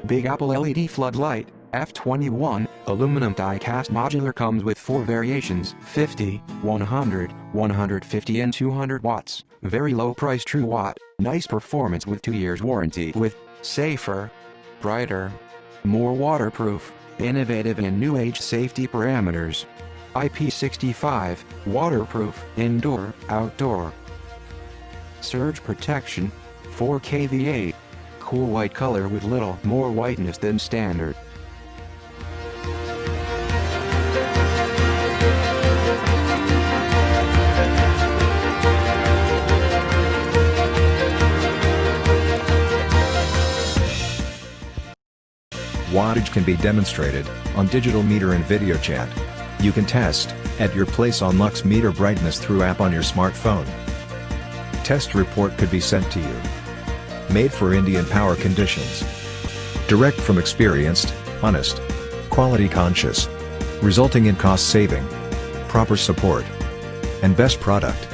Big Apple LED Flood Light, F21, aluminum die-cast modular, comes with 4 variations: 50, 100, 150 and 200 watts. Very low price, true watt. Nice performance with 2 years warranty, with safer, brighter, more waterproof, innovative and new age safety parameters. IP65, waterproof, indoor, outdoor. Surge protection, 4 kVA. Cool white color with little more whiteness than standard. Wattage can be demonstrated on digital meter and video chat. You can test at your place on Lux meter brightness through app on your smartphone. Test report could be sent to you. Made for Indian power conditions. Direct from experienced, honest, quality conscious, resulting in cost saving, proper support, and best product.